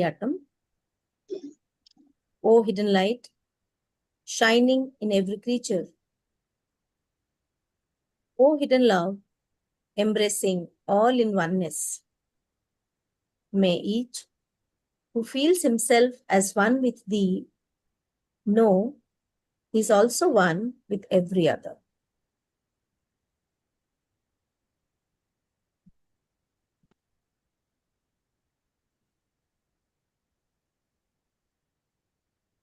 atom. O hidden light, shining in every creature. O hidden love, embracing all in oneness. May each who feels himself as one with thee know he is also one with every other.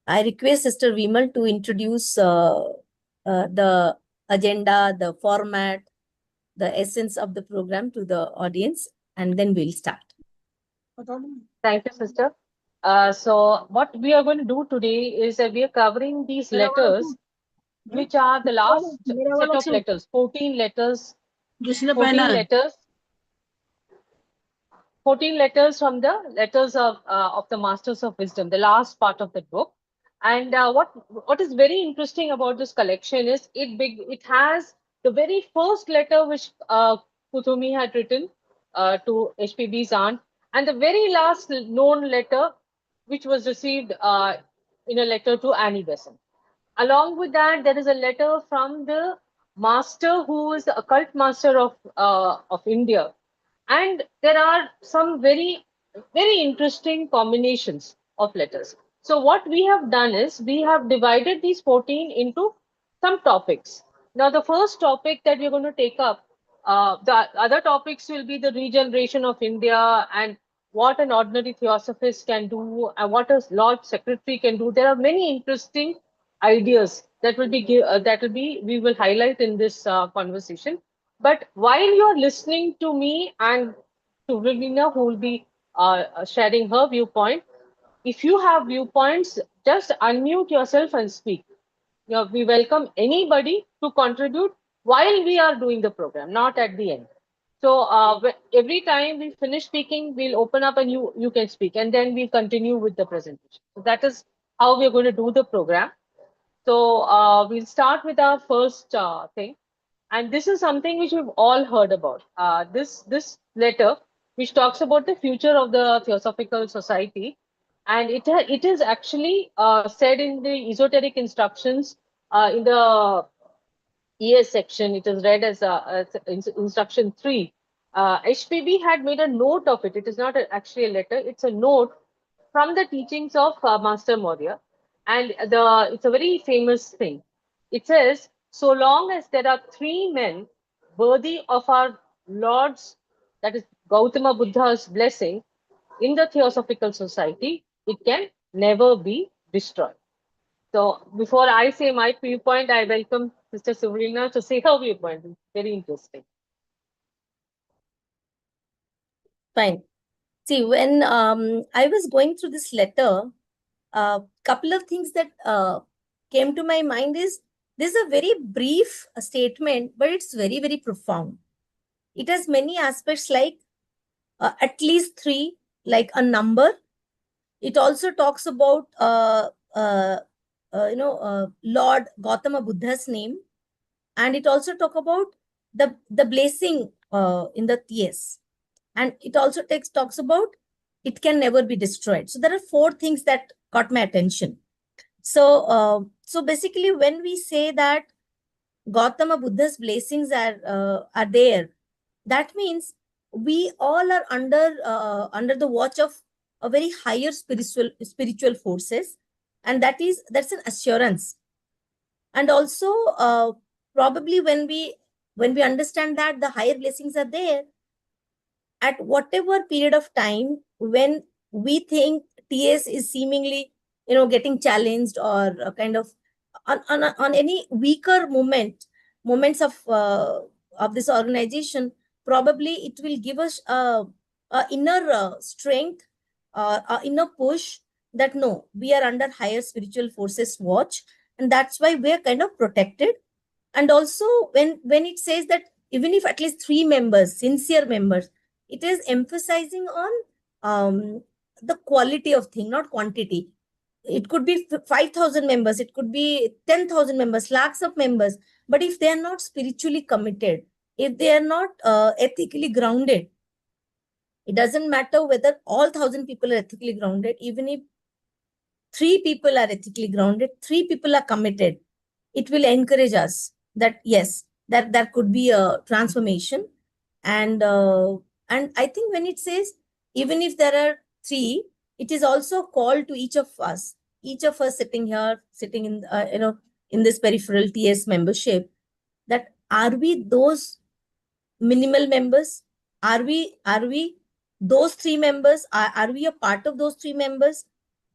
I request Sister Vimal to introduce the agenda, the format, the essence of the program to the audience, and then we'll start. Thank you, sister. So what we are going to do today is we are covering these letters, which are the last set of letters, 14 letters, 14 letters, 14 letters from the letters of the Masters of Wisdom, the last part of the book. And what is very interesting about this collection is it has the very first letter which Kutumi had written to HPB's aunt, and the very last known letter which was received in a letter to Annie Besant. Along with that, there is a letter from the master who is the occult master of India, and there are some very interesting combinations of letters. So what we have done is we have divided these 14 into some topics. Now the first topic that we're going to take up, the other topics will be the regeneration of India and what an ordinary theosophist can do and what a Lord Secretary can do. There are many interesting ideas that we will highlight in this conversation. But while you're listening to me and to Suvralina, who will be sharing her viewpoint, if you have viewpoints, just unmute yourself and speak. We welcome anybody to contribute while we are doing the program, not at the end. So every time we finish speaking, we'll open up and you can speak, and then we continue with the presentation. So that is how we're going to do the program. So we'll start with our first thing. And this is something which we've all heard about. This letter, which talks about the future of the Theosophical Society, and it is actually said in the esoteric instructions in the ES section. It is read as instruction 3. HPB had made a note of it. It is not actually a letter. It's a note from the teachings of Master Maurya, and it's a very famous thing. It says, so long as there are three men worthy of our Lord's, that is Gautama Buddha's blessing in the Theosophical Society, it can never be destroyed. So before I say my viewpoint, I welcome Sister Suvralina to say her viewpoint. It's very interesting. Fine. See, when I was going through this letter, a couple of things that came to my mind is this is a very brief statement, but it's very, very profound. It has many aspects like at least three, like a number. It also talks about Lord Gautama Buddha's name, and it also talk about the blessing in the TS, and it also talks about it can never be destroyed. So there are four things that caught my attention. So basically, when we say that Gautama Buddha's blessings are there, that means we all are under the watch of a very higher spiritual forces, and that's an assurance. And also probably when we understand that the higher blessings are there, at whatever period of time when we think TS is seemingly getting challenged or kind of on any weaker moments of this organization, probably it will give us a inner strength, a inner push that no, we are under higher spiritual forces watch, and that's why we're kind of protected. And also when it says that even if at least three members, sincere members, it is emphasizing on the quality of thing, not quantity. It could be 5,000 members, it could be 10,000 members, lakhs of members, but if they are not spiritually committed, if they are not ethically grounded, It doesn't matter whether all 1,000 people are ethically grounded. Even if 3 people are ethically grounded, 3 people are committed, it will encourage us that yes, that there could be a transformation. And I think when it says even if there are three, it is also called to each of us sitting here, sitting in in this peripheral TS membership, that are we those minimal members? Are we those 3 members? Are we a part of those 3 members?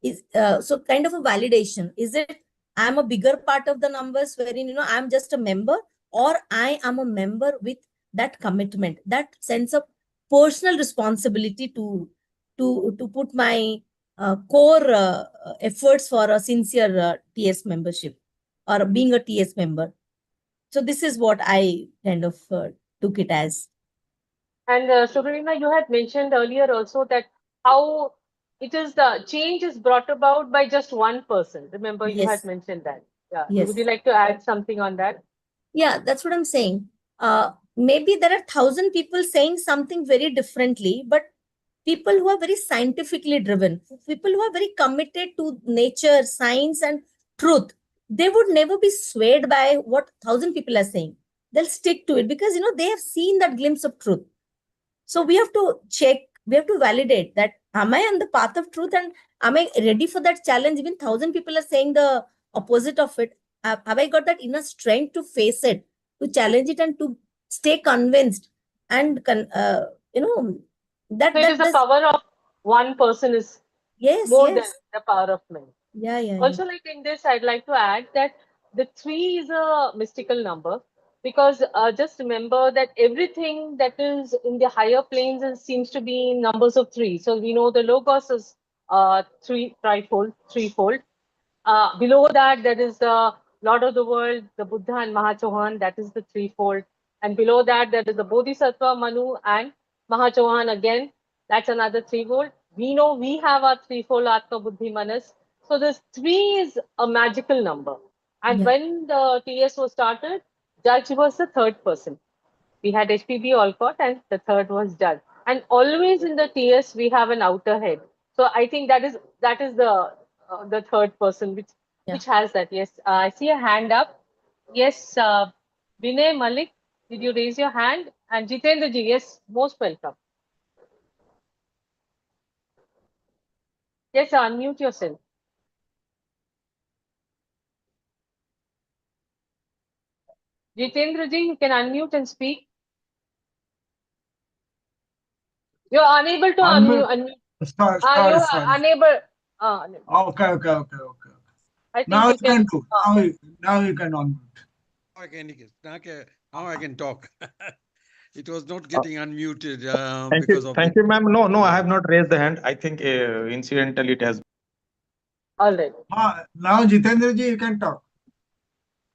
Is so kind of a validation. Is it I'm a bigger part of the numbers wherein I'm just a member, or I am a member with that commitment, that sense of personal responsibility to put my core efforts for a sincere TS membership or being a TS member. So this is what I kind of took it as. And Suvralina, you had mentioned earlier also that how it is the change is brought about by just one person. Remember, you had Yes, mentioned that. Yeah. Would you yes. like to add something on that? Yeah, that's what I'm saying. Maybe there are 1,000 people saying something very differently, but people who are very scientifically driven, people who are very committed to nature, science, and truth, they would never be swayed by what 1,000 people are saying. They'll stick to it because they have seen that glimpse of truth. So we have to check, we have to validate that am I on the path of truth, and am I ready for that challenge? Even 1,000 people are saying the opposite of it. Have I got that inner strength to face it, to challenge it, and to stay convinced? And you know So that it is that the does. power of one person is Yes, more than yes. the power of many. Yeah, yeah, yeah. Also, like in this, I'd like to add that the three is a mystical number because just remember that everything that is in the higher planes seems to be in numbers of three. So we know the logos is threefold. Below that, there is the Lord of the World, the Buddha and Mahachohan, that is the threefold. And below that, there is the Bodhisattva, Manu, and Mahachohan again, that's another threefold. We know we have our threefold Atma, Buddhi, Manas. So this three is a magical number. And Yeah, when the TS was started, Judge was the third person. We had HPB Olcott, and the third was Judge. And always in the TS we have an outer head. So I think that is the third person yeah. which has that. Yes, I see a hand up. Yes, Vinay Malik, did you raise your hand? And Jitendra ji, yes, most welcome. Yes, unmute yourself. Jitendra ji, you can unmute and speak. You're unable to Unmute. unmute. Sorry, You sorry, are sorry. unable. Okay. I think Now you you can can. do. Now you can unmute. Now I can talk. It was not getting unmuted Thank because you. of the. Thank you, ma'am. No, I have not raised the hand. I think incidentally it has. All right. Now Jitendra ji, you can talk.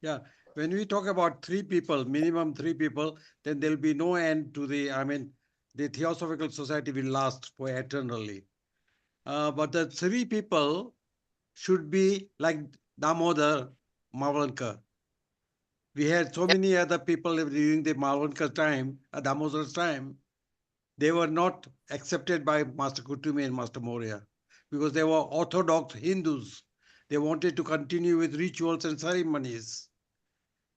Yeah, when we talk about three people, minimum three people, then there'll be no end to the Theosophical Society will last for eternally. But the three people should be like Damodar, Mavankar. We had so many other people during the Mavankar time, Damodar's time. They were not accepted by Master Kutumi and Master Moria because they were orthodox Hindus. They wanted to continue with rituals and ceremonies.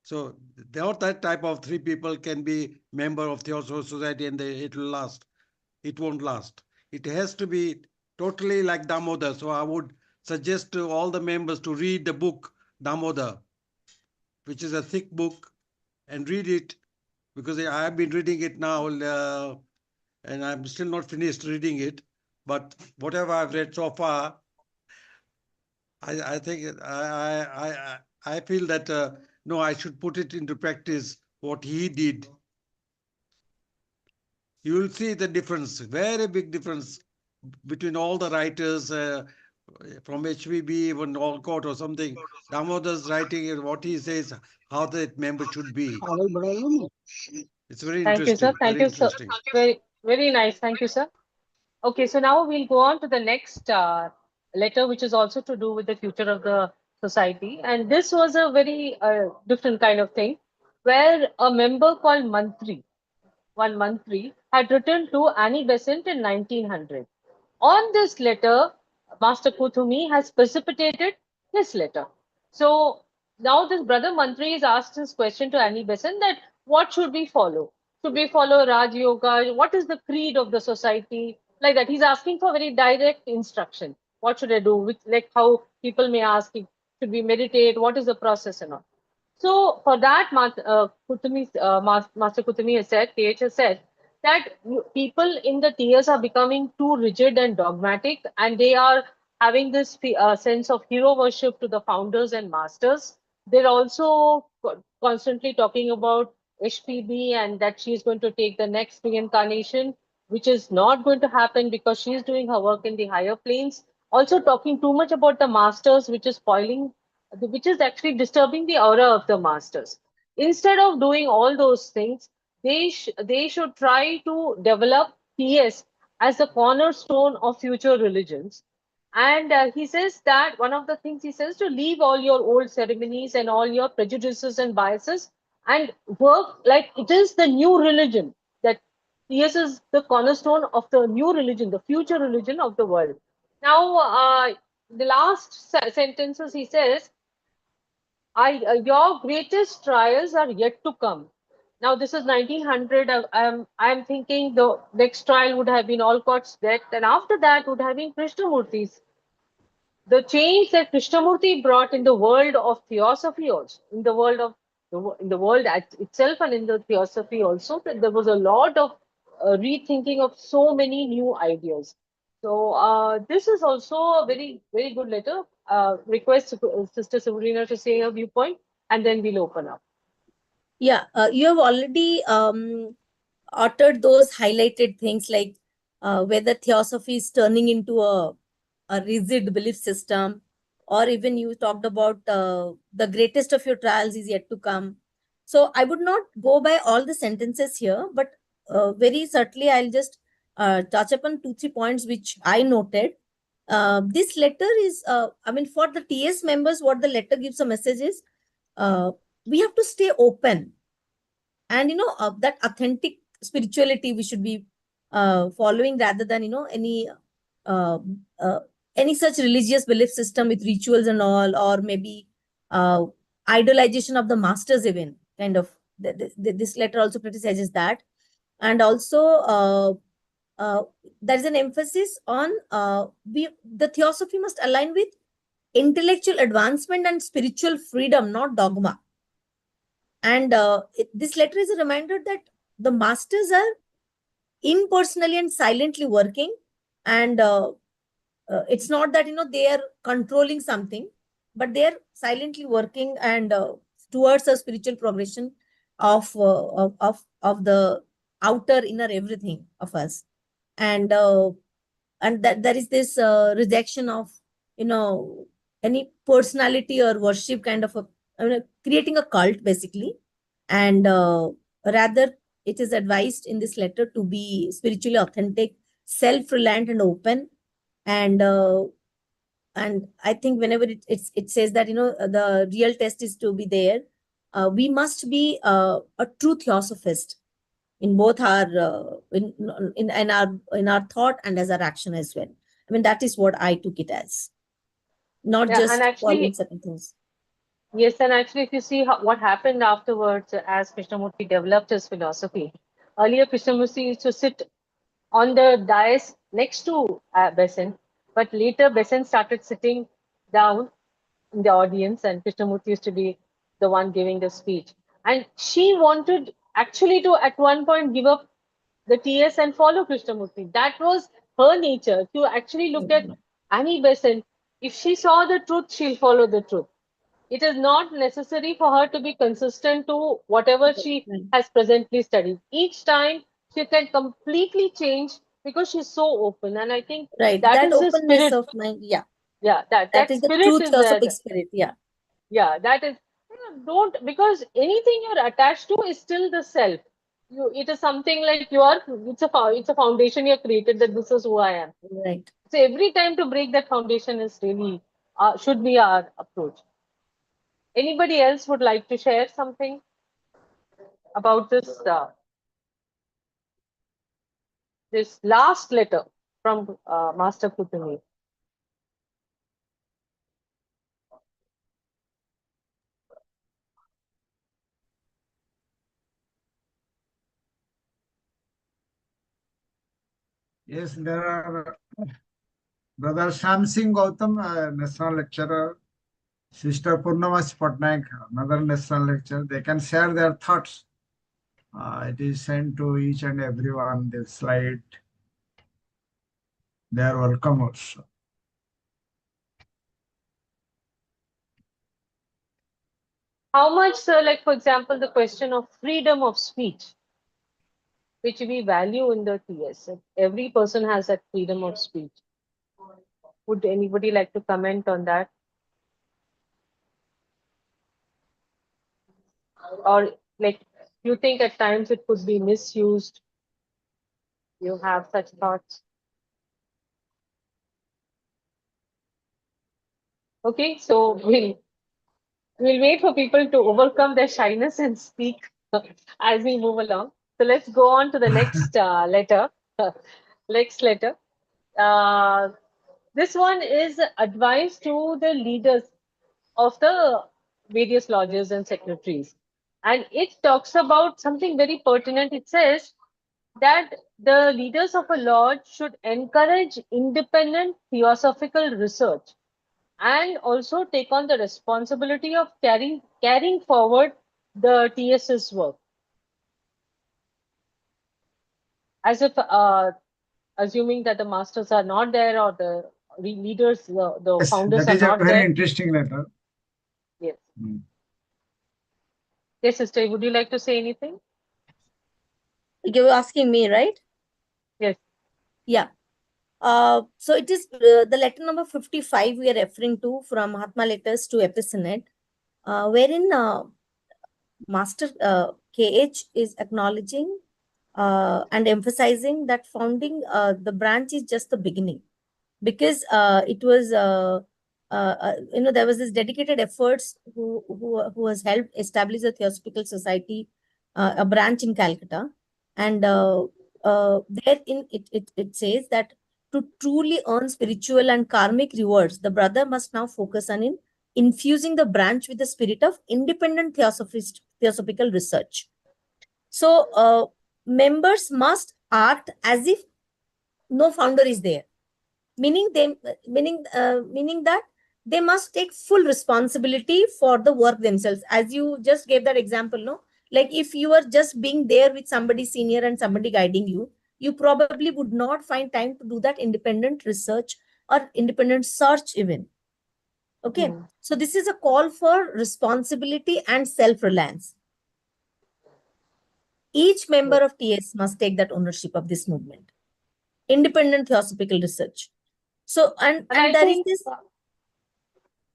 So not that type of three people can be member of Theosophical Society and it will last. It won't last. It has to be totally like Damodar. So I would suggest to all the members to read the book Damodar, which is a thick book, and read it because I have been reading it now. And I'm still not finished reading it. But whatever I've read so far, I think I feel that no, I should put it into practice what he did. You will see the difference, very big difference between all the writers from HVB, even Alcott or something. Damodar's writing and what he says, how that member should be. It's very Thank you, sir. interesting, Thank very you, sir. interesting. Very, very nice. Thank you, sir. Okay, so now we'll go on to the next letter, which is also to do with the future of the society. And this was a very different kind of thing, where a member called Mantri, one Mantri, had written to Annie Besant in 1900. On this letter, Master Kuthumi has precipitated this letter. So now this brother Mantri is asked this question to Annie Besant that what should we follow? Should we follow Raj Yoga? What is the creed of the society? Like that. He's asking for very direct instruction. What should I do? Which, like how people may ask, should we meditate? What is the process and all? So for that, Master Kutumi has said, KH has said that people in the TS are becoming too rigid and dogmatic, and they are having this sense of hero worship to the founders and masters. They're also constantly talking about HPB and that she's going to take the next reincarnation, which is not going to happen because she's doing her work in the higher planes. Also talking too much about the masters, which is actually disturbing the aura of the masters. Instead of doing all those things, they should try to develop PS as the cornerstone of future religions. And he says that one of the things he says to leave all your old ceremonies and all your prejudices and biases and work like it is the new religion. That PS is the cornerstone of the new religion, the future religion of the world. Now, the last sentences he says, your greatest trials are yet to come. Now, this is 1900. I'm thinking the next trial would have been Alcott's death, and after that would have been Krishnamurti's. The change that Krishnamurti brought in the world of theosophy, also in the world of in the world itself, and in the theosophy also, that there was a lot of rethinking of so many new ideas. So this is also a very good letter. Request Sister Suvralina to say her viewpoint, and then we'll open up. Yeah, you have already uttered those highlighted things like whether theosophy is turning into a rigid belief system, or even you talked about the greatest of your trials is yet to come. So I would not go by all the sentences here, but very certainly I'll just touch upon 2-3 points which I noted. This letter is, I mean, for the TS members, what the letter gives a message is we have to stay open, and that authentic spirituality we should be following, rather than uh, uh, any such religious belief system with rituals and all, or maybe uh, idolization of the masters even, kind of. This letter also criticizes that. And also there is an emphasis on the theosophy must align with intellectual advancement and spiritual freedom, not dogma. And this letter is a reminder that the masters are impersonally and silently working, and it's not that they are controlling something, but they are silently working and towards a spiritual progression of the outer inner everything of us. And that there is this rejection of any personality or worship, kind of creating a cult basically. And rather, it is advised in this letter to be spiritually authentic, self-reliant and open. And I think whenever it says that the real test is to be there, we must be a true theosophist in both our in our thought and as our action as well. I mean, that is what I took it as, not Yeah, and just following actually, certain things. yes, and actually, if you see what happened afterwards as Krishnamurti developed his philosophy, earlier Krishnamurti used to sit on the dais next to Besant, but later Besant started sitting down in the audience, and Krishnamurti used to be the one giving the speech. And she wanted actually to, at one point, give up the TS and follow Krishnamurti. That was her nature. If you actually look at Annie Besant, if she saw the truth, she'll follow the truth. It is not necessary for her to be consistent to whatever she has presently studied. Each time she can completely change because she's so open. And I think Right, that that is the openness spirit. of mind. Yeah, Yeah, that that that is the spirit true is there. theosophic spirit. Yeah, Yeah, that is, don't, because anything you're attached to is still the self. It is something like you are. It's a foundation you have created that this is who I am. right. So every time to break that foundation is really should be our approach. Anybody else would like to share something about this? this last letter from Master Putumi. Yes, there are Brother Sham Singh Gautam, national lecturer, Sister Purnamasi Patnaik, another national lecturer. They can share their thoughts. It is sent to each and everyone, the slide. They are welcome also. How much, sir, like for example, the question of freedom of speech, which we value in the TS. Every person has that freedom of speech. Would anybody like to comment on that? Or like you think at times it could be misused? You have such thoughts? Okay, so we'll wait for people to overcome their shyness and speak as we move along. So let's go on to the next letter. Next letter. Uh, this one is advice to the leaders of the various lodges and secretaries. And it talks about something very pertinent. It says that the leaders of a lodge should encourage independent theosophical research and also take on the responsibility of carrying forward the TS's work. As if assuming that the masters are not there or the leaders, the Yes, founders that are is a not very there. interesting letter. Yes. Mm. Yes, sister, would you like to say anything? You were asking me, right? Yes. Yeah. So it is the letter number 55 we are referring to from Mahatma Letters to Epicynod, wherein Master KH is acknowledging and emphasizing that founding the branch is just the beginning, because it was there was this dedicated efforts who has helped establish a Theosophical Society, a branch in Calcutta, and there in it says that to truly earn spiritual and karmic rewards, the brother must now focus on infusing the branch with the spirit of independent theosophical research. So members must act as if no founder is there, meaning that they must take full responsibility for the work themselves. As you just gave that example, no, like if you are just being there with somebody senior and somebody guiding you, you probably would not find time to do that independent research or independent search even. Okay. So this is a call for responsibility and self-reliance. Each member of TS must take that ownership of this movement, independent theosophical research. So And I there is think this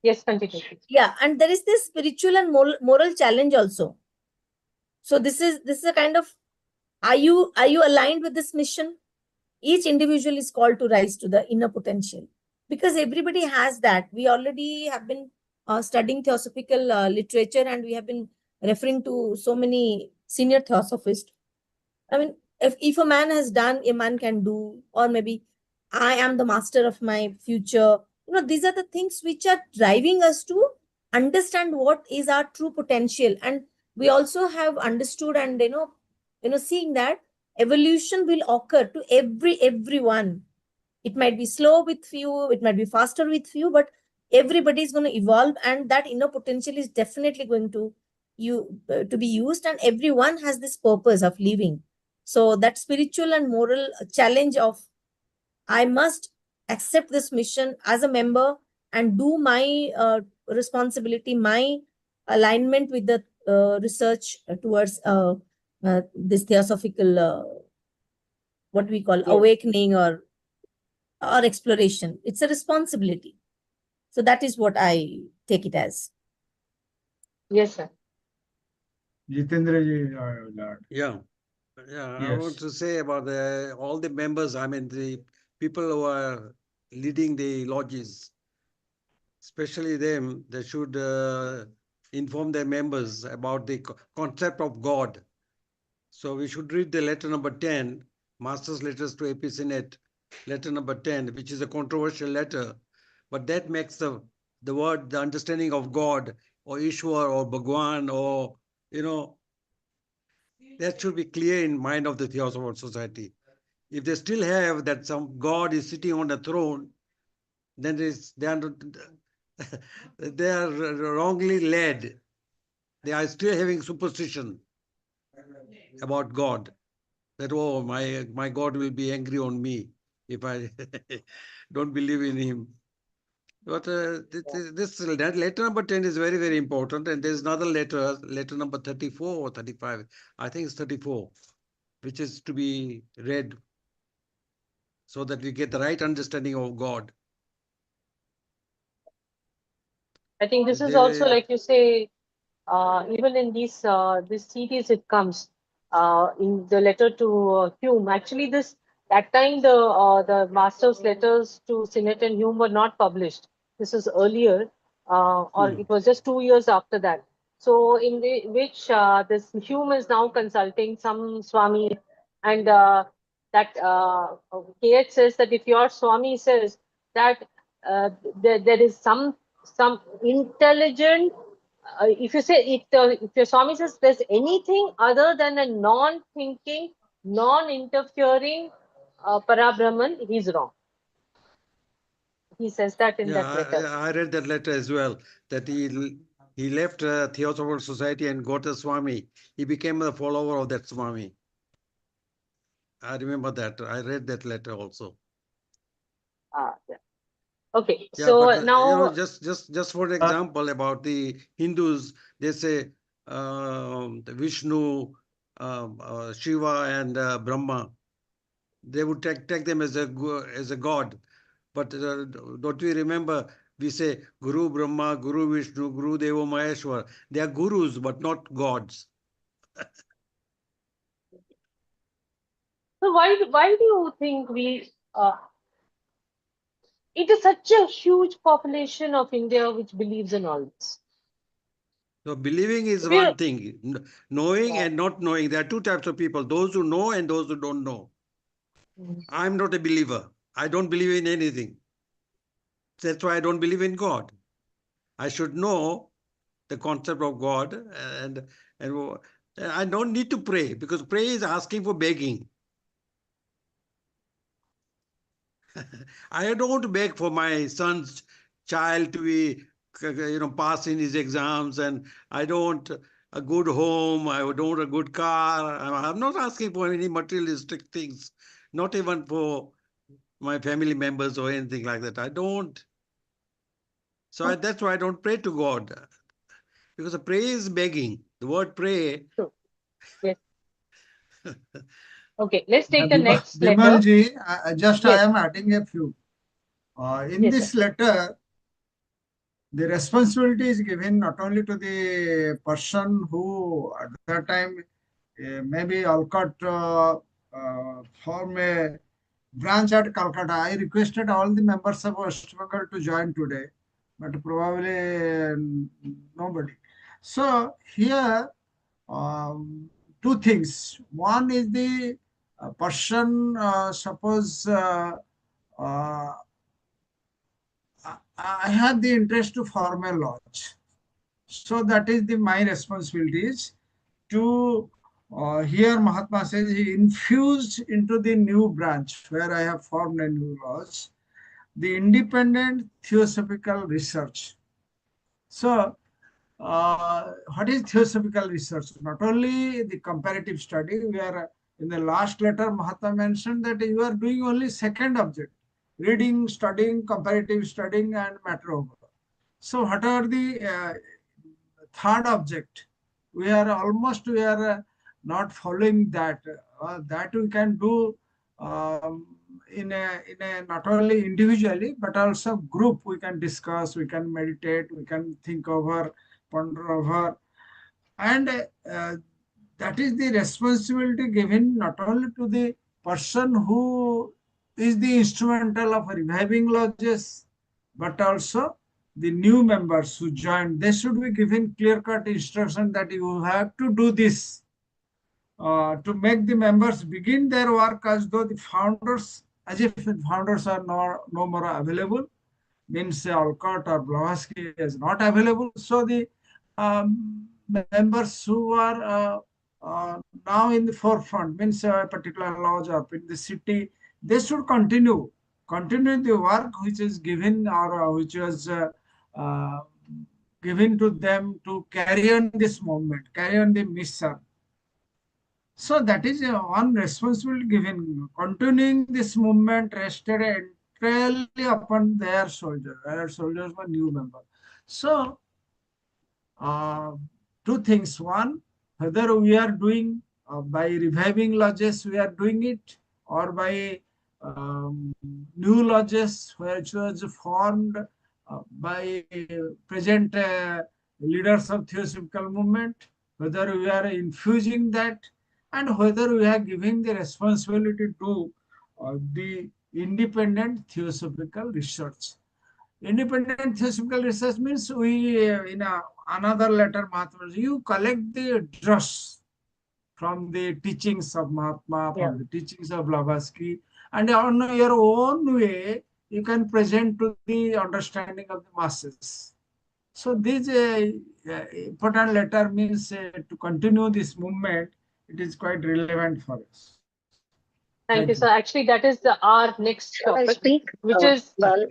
yes, continue. yeah, and there is this spiritual and moral challenge also. So this is a kind of, are you aligned with this mission? Each individual is called to rise to the inner potential, because everybody has that. We already have been studying theosophical literature, and we have been referring to so many senior theosophists. I mean, if a man has done, a man can do, or maybe I am the master of my future. These are the things which are driving us to understand what is our true potential. And we also have understood and seeing that evolution will occur to everyone. It might be slow with few, it might be faster with few, but everybody is going to evolve, and that inner potential is definitely going to be used, and everyone has this purpose of living. So that spiritual and moral challenge of, I must accept this mission as a member and do my responsibility, my alignment with the research towards this theosophical, what we call awakening or exploration. It's a responsibility. So that is what I take it as. Yes, sir. Jitendra ji, Lord. Yeah. Yeah, I Yes. want to say about all the members, I mean, the people who are leading the lodges, especially them, they should inform their members about the concept of God. So we should read the letter number 10. Master's letters to AP Senate, letter number 10, which is a controversial letter, but that makes the word, the understanding of God or Ishwar or Bhagwan or, that should be clear in mind of the Theosophical Society. If they still have that some God is sitting on a throne, then they are wrongly led. They are still having superstition about God. That, oh, my God will be angry on me if I don't believe in him. But this letter number 10 is very, very important. And there's another letter number 34 or 35. I think it's 34, which is to be read so that we get the right understanding of God. I think this is also, like you say, even in this series it comes in the letter to Hume. Actually, that time the master's letters to Sinnett and Hume were not published. This is earlier, or it was just 2 years after that. So which this Hume is now consulting some Swami, and that KH says that if your Swami says that there is some intelligent, if you say if your Swami says there's anything other than a non-thinking, non-interfering Parabrahman, he's wrong. He says that in that letter. I read that letter as well, that he left Theosophical Society and got a Swami. He became a follower of that Swami. I remember that. I read that letter also. Yeah. Okay, Yeah, so but, now just for example about the Hindus, they say the Vishnu, Shiva, and Brahma. They would take them as a god. But don't we remember? We say Guru Brahma, Guru Vishnu, Guru Deva Maheshwar. They are gurus, but not gods. so why do you think it is such a huge population of India which believes in all this? So believing is If you one thing. Knowing and not knowing. There are two types of people: those who know and those who don't know. I'm not a believer. I don't believe in anything. That's why I don't believe in God. I should know the concept of God, and I don't need to pray, because pray is asking for begging. I don't want to beg for my son's child to be, pass in his exams, and I don't want a good home. I don't want a good car. I'm not asking for any materialistic things, not even for my family members or anything like that. I don't. So that's why I don't pray to God, because the pray is begging. The word pray. yes. Okay, let's take the next letter. Vimalji, Yes. I am adding a few. In Yes, this sir. letter, the responsibility is given not only to the person who at that time maybe Alcott form a branch at Calcutta. I requested all the members of West Bengal to join today, but probably nobody. So here, two things. One is the person, suppose uh, I have the interest to form a lodge. So that is my responsibilities to here Mahatma says he infused into the new branch where I have formed a new lodge, the independent theosophical research. So what is theosophical research? Not only the comparative study, we are in the last letter Mahatma mentioned that you are doing only second object, reading, studying, comparative studying and matter over. So what are the third object? We are not following that. That we can do in a not only individually but also group. We can discuss, we can meditate, we can think over, ponder over, and that is the responsibility given not only to the person who is the instrumental of reviving lodges, but also the new members who join. They should be given clear-cut instruction that you have to do this. to make the members begin their work as though the founders, as if the founders are no more available, means Alcott or Blavatsky is not available. So the members who are now in the forefront, means a particular lodge or in the city, they should continue the work which is given or which was uh, given to them to carry on this movement, carry on the mission. So that is one responsibility given. Continuing this movement rested entirely upon their soldiers. Their soldiers were new members. So uh, two things. One, whether we are doing by reviving lodges, we are doing it, or by new lodges which was formed by present leaders of Theosophical movement, whether we are infusing that, and whether we are giving the responsibility to the independent Theosophical research. Independent theosophical research means we, in another letter, Mahatma, you collect the dross from the teachings of Mahatma, Yeah. from the teachings of Blavatsky, and on your own way, you can present to the understanding of the masses. So this important letter means to continue this movement, it is quite relevant for us. Thank Thank you, you. sir. Actually, that is our next Shall I topic, speak? which is Well,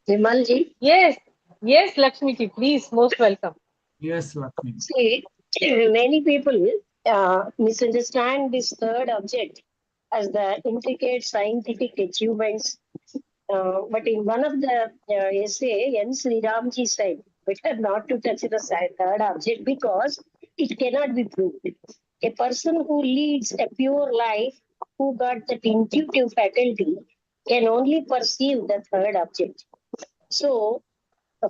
Vimalji, yes, yes, Lakshmi ji, please, most welcome. Yes, Lakshmi. see, many people misunderstand this third object as the intricate scientific achievements. But in one of the essay, N. Sriramji said, better not to touch the third object because it cannot be proved. A person who leads a pure life, who got that intuitive faculty, can only perceive the third object. So,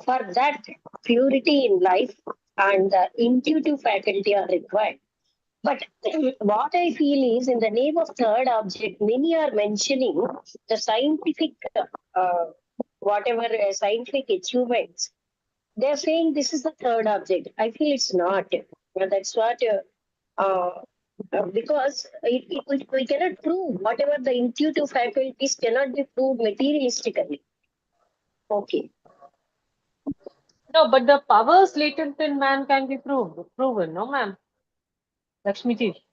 for that, purity in life and the intuitive faculty are required. But what I feel is, in the name of third object, many are mentioning the scientific, uh, whatever scientific achievements. They're saying this is the third object. I feel it's not. That's what, because we cannot prove whatever the intuitive faculties cannot be proved materialistically. Okay. No, but the powers latent in man can be proven, no, ma'am? Lakshmi ji,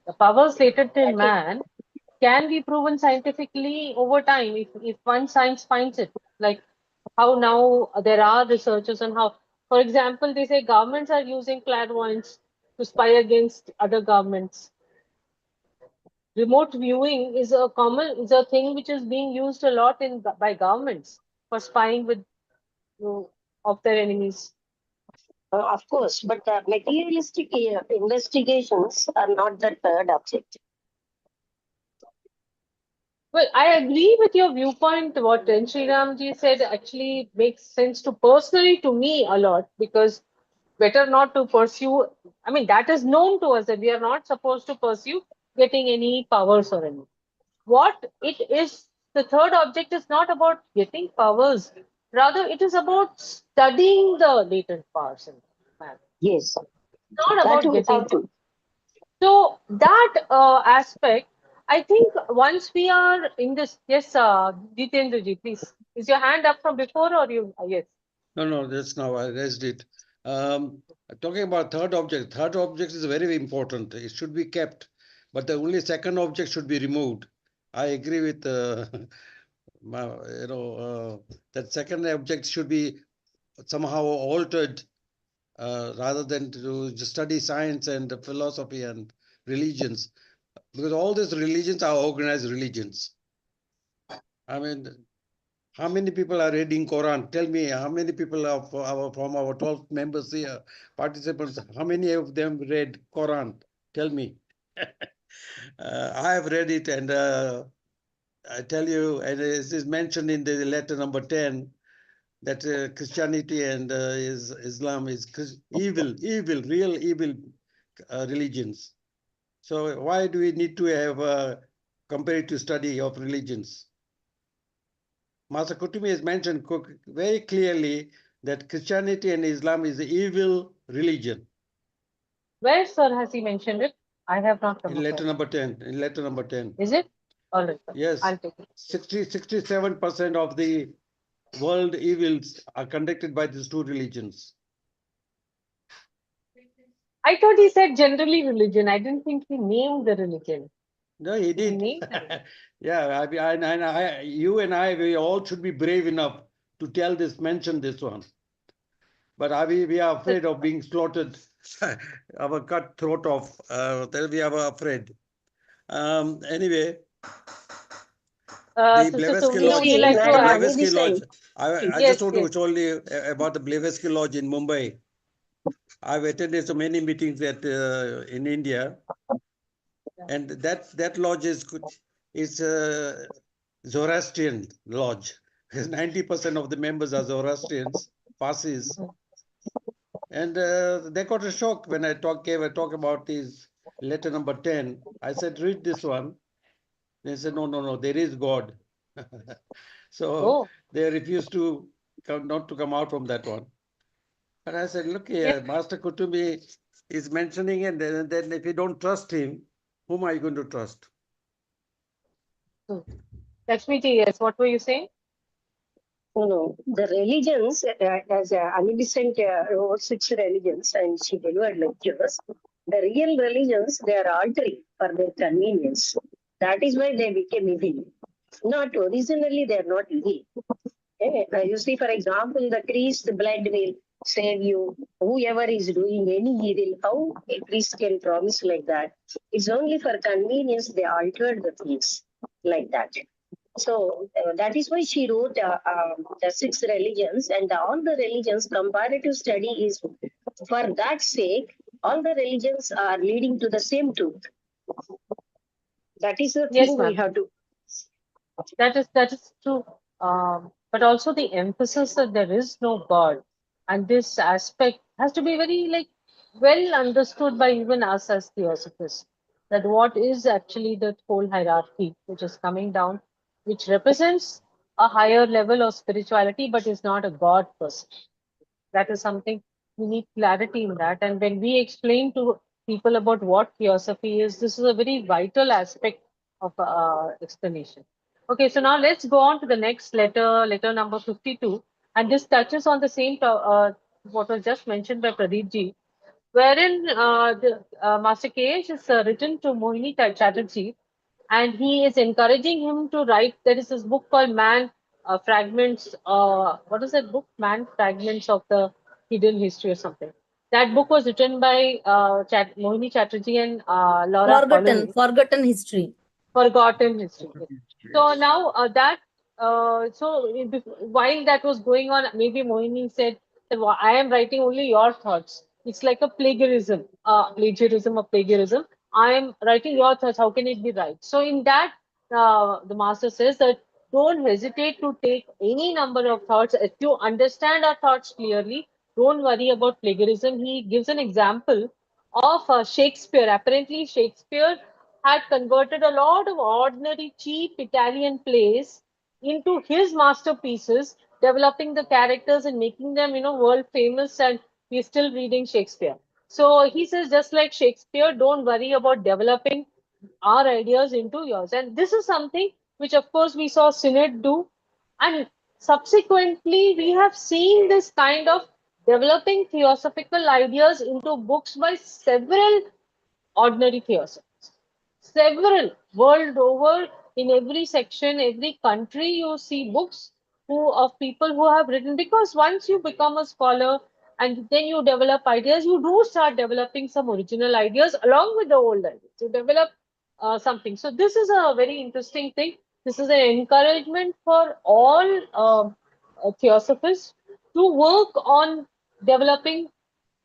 the powers latent in That is, man can be proven scientifically over time if one science finds it. Like how now there are researchers on how, for example, they say governments are using clairvoyance to spy against other governments. Remote viewing is a thing which is being used a lot by governments for spying with of their enemies. of course, but the materialistic investigations are not the third object. Well, I agree with your viewpoint. What N. Sriramji said actually makes sense personally to me a lot, because better not to pursue. I mean, that is known to us that we are not supposed to pursue getting any powers or any. What it is, the third object is not about getting powers. Rather, it is about studying the latent powers in man. Yes, Not that about too, getting that powers. too. So that aspect, I think once we are in this, yes, Jitendra ji, please. Is your hand up from before or you? Yes. No, that's now I raised it. Um, Talking about third object is very important. It should be kept, but the only second object should be removed. I agree with that second object should be somehow altered rather than to just study science and philosophy and religions, because all these religions are organized religions. I mean, how many people are reading Quran? Tell me, how many people are from our 12 members here, participants, how many of them read Quran? Tell me. I have read it, and I tell you, and it is mentioned in the letter number 10, that Christianity and Islam is evil, real evil religions. So why do we need to have a comparative study of religions? Master Kutumi has mentioned very clearly that Christianity and Islam is an evil religion. Where, sir, has he mentioned it? I have not come In letter across. number 10. In letter number 10. Is it? All right. Yes. I'll take it. 67% of the world evils are conducted by these two religions. I thought he said generally religion. I didn't think he named the religion. No, he Did he did. name that? Yeah, you and I, we all should be brave enough to tell this, mention this one. But we are afraid of being slaughtered, our cut throat off. Then we are afraid. Anyway, the Sister Blavatsky Suvralina, Lodge, would you like to the Madam add? Blavatsky Lodge. Anidisai. I Yes, just want yes. to tell you about the Blavatsky Lodge in Mumbai. I've attended so many meetings in India, and that lodge is Zoroastrian lodge. 90% of the members are Zoroastrians, Parsis, and they got a shock when I talk about this letter number 10. I said, read this one. They said, no, there is God. So Oh, they refused to not to come out from that one. But I said, look here, Master Kutumi is mentioning, and then if you don't trust him, whom are you going to trust? Lakshmiji, yes. What were you saying? No, the religions, as Anidisant wrote 6 religions and she delivered lectures, the real religions, they are altering for their convenience. That is why they became evil. Not originally, they are not evil. You see, for example, the priest blood will save you. Whoever is doing any evil, how a priest can promise like that? It's only for convenience they altered the things like that. So that is why she wrote the 6 religions, and all the religions comparative study is for that sake. All the religions are leading to the same truth. That is the Yes, thing we ma'am. have to. That is true. But also the emphasis that there is no God, and this aspect has to be very well understood by even us as theosophists. That what is actually the whole hierarchy which is coming down, which represents a higher level of spirituality, but is not a God person. That is something we need clarity in that. And when we explain to people about what theosophy is, this is a very vital aspect of explanation. Okay, so now let's go on to the next letter, letter number 52. And this touches on the same, what was just mentioned by Pradip ji, wherein Master K.H. is written to Mohini Chatterjee, and he is encouraging him to write. There is this book called Man Fragments. What is that book? Man Fragments of the Hidden History or something. That book was written by Mohini Chatterjee and Laura Colony. Forgotten history. Forgotten history. So now while that was going on, maybe Mohini said that I am writing only your thoughts. It's like a plagiarism, plagiarism. I am writing your thoughts. How can it be right? So in that, the master says that don't hesitate to take any number of thoughts. If you understand our thoughts clearly, don't worry about plagiarism. He gives an example of Shakespeare. Apparently, Shakespeare had converted a lot of ordinary, cheap Italian plays into his masterpieces, developing the characters and making them, world famous. And we're still reading Shakespeare. So he says, just like Shakespeare, don't worry about developing our ideas into yours. And this is something which, of course, we saw Synod do. And subsequently, we have seen this kind of developing theosophical ideas into books by several ordinary theosophists. Several world over, in every section, every country, you see books of people who have written. Because once you become a scholar and then you develop ideas, you do start developing some original ideas along with the old ideas. You develop something. So this is a very interesting thing. This is an encouragement for all theosophists to work on developing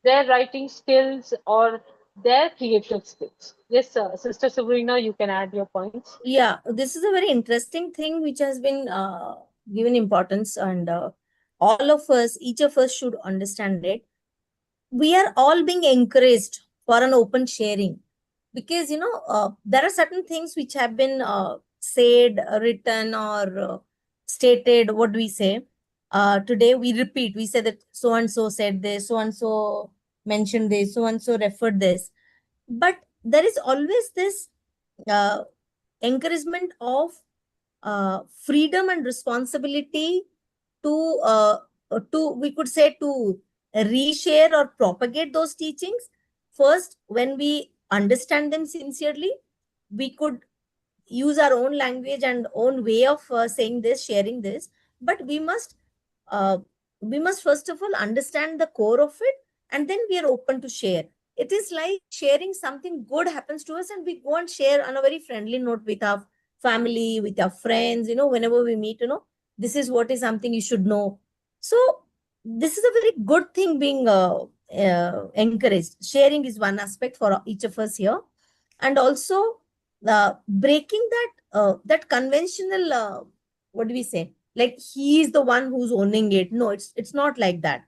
their writing skills or their creative skills. Yes, Sister Suvralina, you can add your points. Yeah, this is a very interesting thing which has been given importance, and all of us, each of us should understand it. We are all being encouraged for an open sharing, because there are certain things which have been said, written, or stated. What do we say? Today we repeat. We say that so and so said this, so and so mentioned this, so and so referred this. But there is always this encouragement of freedom and responsibility to we could say to reshare or propagate those teachings. First, when we understand them sincerely, we could use our own language and own way of saying this, sharing this. But uh, we must first of all understand the core of it, and then we are open to share. It is like sharing something good happens to us, and we go and share on a very friendly note with our family, with our friends. Whenever we meet, this is what is something you should know. So this is a very good thing being encouraged. Sharing is one aspect for each of us here, and also breaking that conventional what do we say, like he is the one who's owning it. No, it's not like that.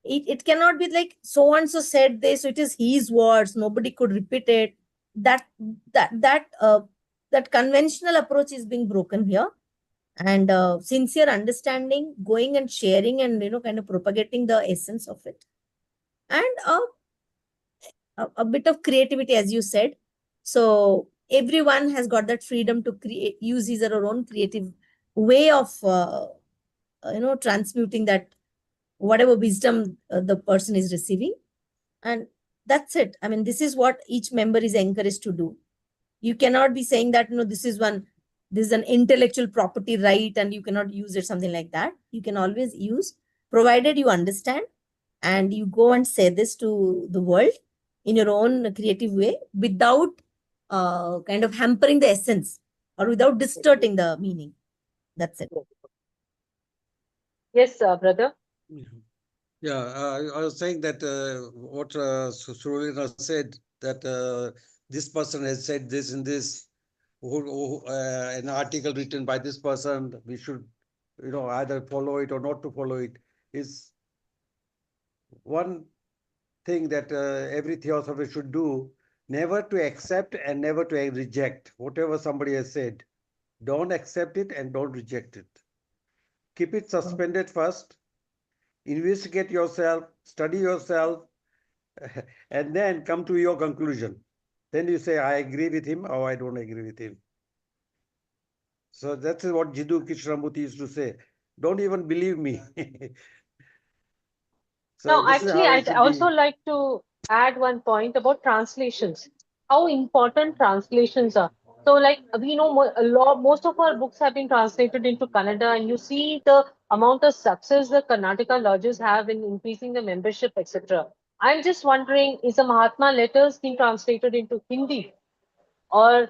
It cannot be like so and so said this, so it is his words, nobody could repeat it. That that that uh, that conventional approach is being broken here, and sincere understanding, going and sharing, and kind of propagating the essence of it, and a bit of creativity, as you said. So everyone has got that freedom to create, use his or her own creative way of transmuting that whatever wisdom the person is receiving. And that's it. I mean, this is what each member is encouraged to do. You cannot be saying that this is an intellectual property right and you cannot use it, something like that. You can always use, provided you understand and you go and say this to the world in your own creative way, without kind of hampering the essence or without distorting the meaning. That's it. Yes, brother. Yeah, I was saying that what Suvralina said, that this person has said this and this, an article written by this person, we should, either follow it or not to follow it, is one thing that every theosopher should do, never to accept and never to reject whatever somebody has said. Don't accept it and don't reject it. Keep it suspended first, investigate yourself, study yourself, and then come to your conclusion. Then you say, I agree with him or I don't agree with him. So that's what Jiddu Krishnamurti used to say. Don't even believe me. So Now, this is actually, how it I'd should also be. like to add one point about translations. How important translations are. So, like we know, most of our books have been translated into Kannada, and you see the amount of success the Karnataka lodges have in increasing the membership, etc. I'm just wondering, is the Mahatma letters being translated into Hindi, or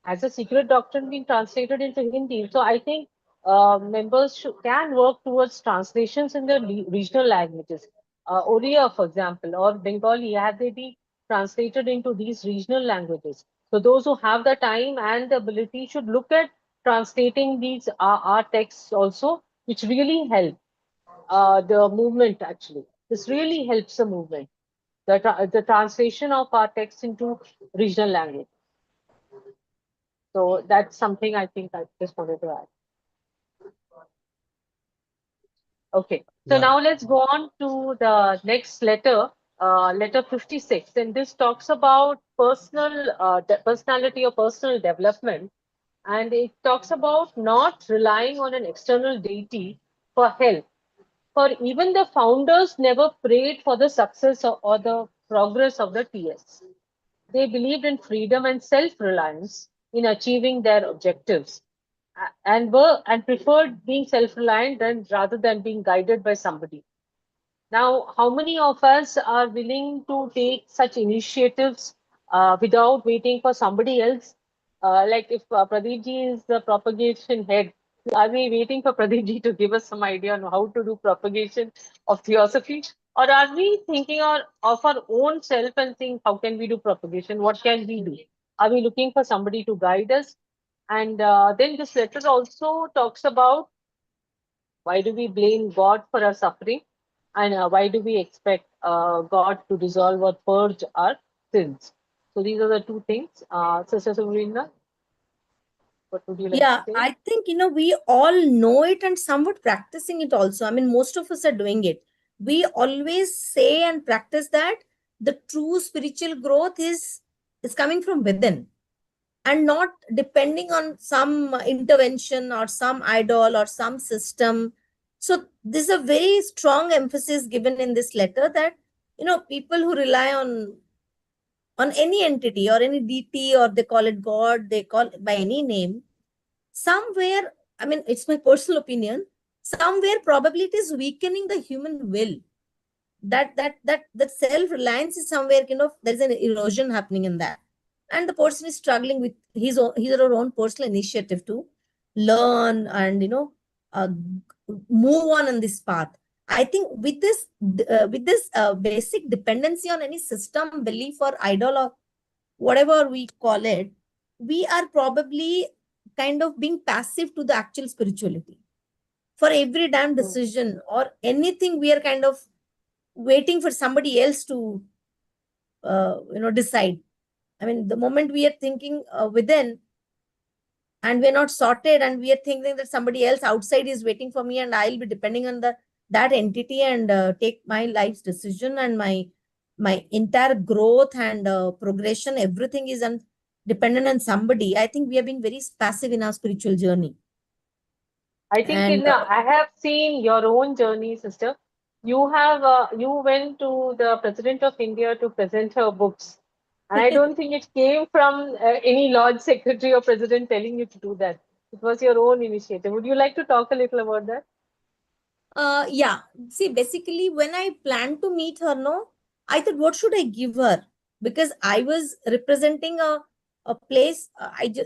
has a secret doctrine been translated into Hindi? So I think members can work towards translations in the regional languages. Oriya, for example, or Bengali, have they been translated into these regional languages? So those who have the time and the ability should look at translating these our texts also, which really help the movement actually. This really helps the movement, the translation of our texts into regional language. So that's something I think I just wanted to add. Okay, so Yeah. now let's go on to the next letter, letter 56. And this talks about personality or personal development. And it talks about not relying on an external deity for help. For even the founders never prayed for the success or the progress of the TS. They believed in freedom and self-reliance in achieving their objectives, and preferred being self-reliant rather than being guided by somebody. Now, how many of us are willing to take such initiatives without waiting for somebody else? Like if Pradip ji is the propagation head, are we waiting for Pradip ji to give us some idea on how to do propagation of theosophy? Or are we thinking of our own self and think, how can we do propagation? What can we do? Are we looking for somebody to guide us? And then this letter also talks about, why do we blame God for our suffering? And why do we expect God to dissolve or purge our sins? So these are the two things. Sister Suvralina, what would you like Yeah, to say? I think, we all know it and somewhat practicing it also. I mean, most of us are doing it. We always say and practice that the true spiritual growth is is coming from within and not depending on some intervention or some idol or some system. So this is a very strong emphasis given in this letter that, people who rely on any entity or any deity, or they call it God, they call it by any name, somewhere, I mean, it's my personal opinion, somewhere probably it is weakening the human will. That self-reliance is somewhere, there's an erosion happening in that. And the person is struggling with his or her own personal initiative to learn and, move on in this path. I think with this basic dependency on any system, belief, or idol, or whatever we call it, we are probably kind of being passive to the actual spirituality. For every damn decision or anything, we are kind of waiting for somebody else to, decide. I mean, the moment we are thinking within, and we're not sorted, and we are thinking that somebody else outside is waiting for me, and I'll be depending on that entity and take my life's decision, and my entire growth and progression, everything is dependent on somebody. I think we are being very passive in our spiritual journey. I think And I have seen your own journey, sister. You have you went to the President of India to present her books, and I don't think it came from any Lord Secretary or President telling you to do that. It was your own initiative. Would you like to talk a little about that? yeah. See, basically, when I planned to meet her, no, I thought, what should I give her? Because I was representing a place.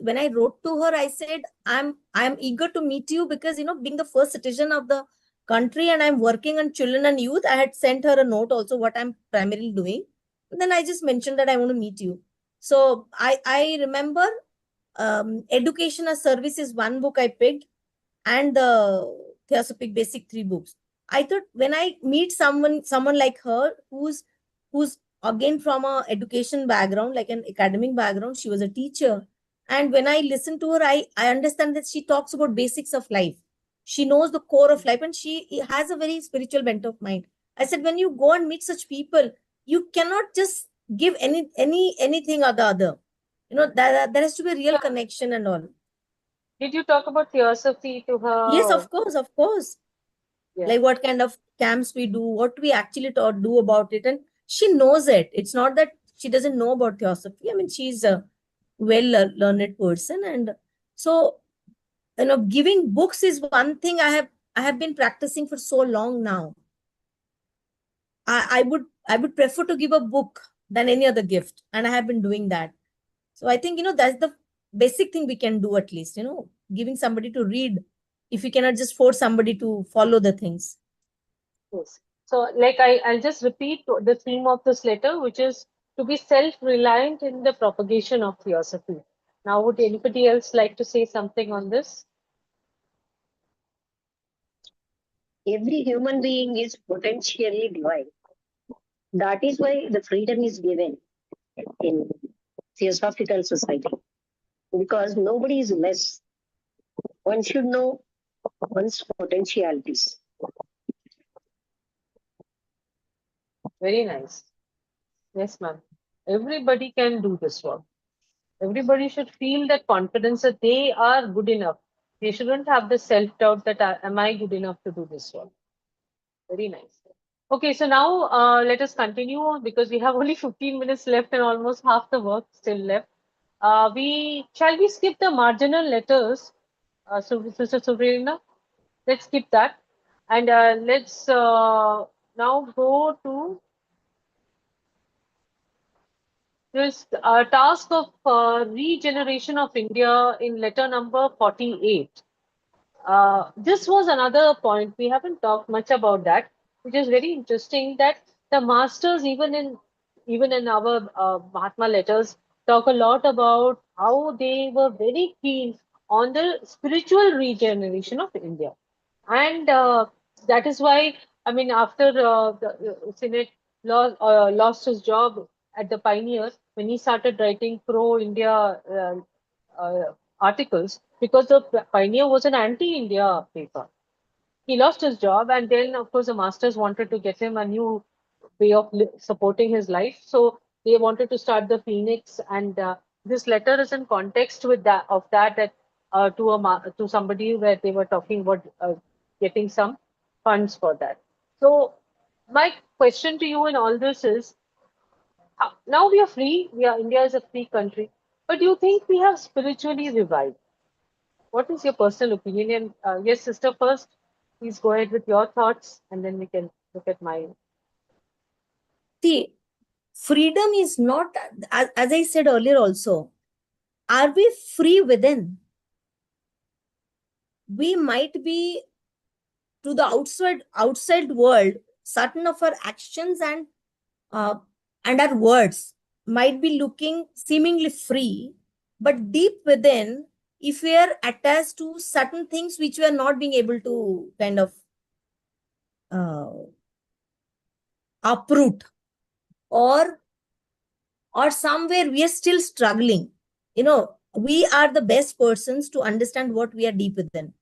When I wrote to her, I said, I'm eager to meet you because, being the first citizen of the country, and I'm working on children and youth. I had sent her a note also what I'm primarily doing. And then I just mentioned that I want to meet you. So I remember Education as Service is one book I picked, and the Theosophic Basic 3 books. I thought when I meet someone like her, who's again from a education background, like an academic background, she was a teacher. And when I listen to her, I understand that she talks about basics of life. She knows the core of life, and she has a very spiritual bent of mind. I said, when you go and meet such people, you cannot just give anything or the other. There has to be a real connection and all. Did you talk about theosophy to her? Yes, of course, of course. Yeah. Like what kind of camps we do, what we actually do about it. And she knows it. It's not that she doesn't know about theosophy. I mean, she's a well-learned person. And so, giving books is one thing I have been practicing for so long now. I would prefer to give a book than any other gift. And I have been doing that. So I think, that's the basic thing we can do, at least, giving somebody to read, if you cannot just force somebody to follow the things. Yes. So, like I'll just repeat the theme of this letter, which is to be self-reliant in the propagation of theosophy. Now, would anybody else like to say something on this? Every human being is potentially divine. That is why the freedom is given in Theosophical Society, because nobody is less. One should know one's potentialities. Very nice. Yes, ma'am. Everybody can do this work. Everybody should feel that confidence that they are good enough. They shouldn't have the self-doubt that am I good enough to do this work. Very nice. Okay, so now let us continue because we have only 15 minutes left and almost half the work still left. Shall we skip the marginal letters, Sister Suvralina? Let's skip that, and let's now go to this task of regeneration of India in letter number 48. This was another point. We haven't talked much about that, which is very interesting that the masters, even in our Mahatma letters, talk a lot about how they were very keen on the spiritual regeneration of India. And that is why, I mean, after the Senate lost his job at the Pioneer, when he started writing pro-India articles, because the Pioneer was an anti-India paper. He lost his job, and then, of course, the masters wanted to get him a new way of supporting his life. So they wanted to start the Phoenix, and this letter is in context with that to somebody where they were talking about getting some funds for that. So my question to you in all this is, now we are free. India is a free country, but do you think we have spiritually revived? What is your personal opinion? And yes, sister, first, please go ahead with your thoughts, and then we can look at mine. See, freedom is not, as I said earlier also, are we free within? We might be to the outside world, certain of our actions uh, and our words might be looking seemingly free, but deep within, if we are attached to certain things which we are not being able to kind of uh, uproot, or somewhere we are still struggling, we are the best persons to understand what we are deep within.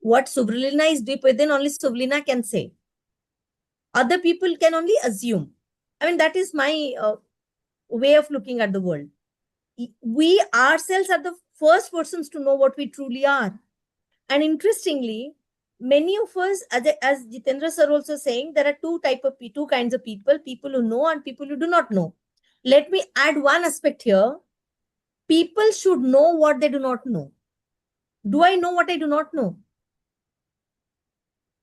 What Suvralina is deep within, only Suvralina can say. Other people can only assume. I mean, that is my way of looking at the world. We ourselves are the first persons to know what we truly are. And interestingly, many of us, as Jitendra sir also saying, there are two kinds of people who know and people who do not know. Let me add one aspect here. People should know what they do not know. Do I know what I do not know?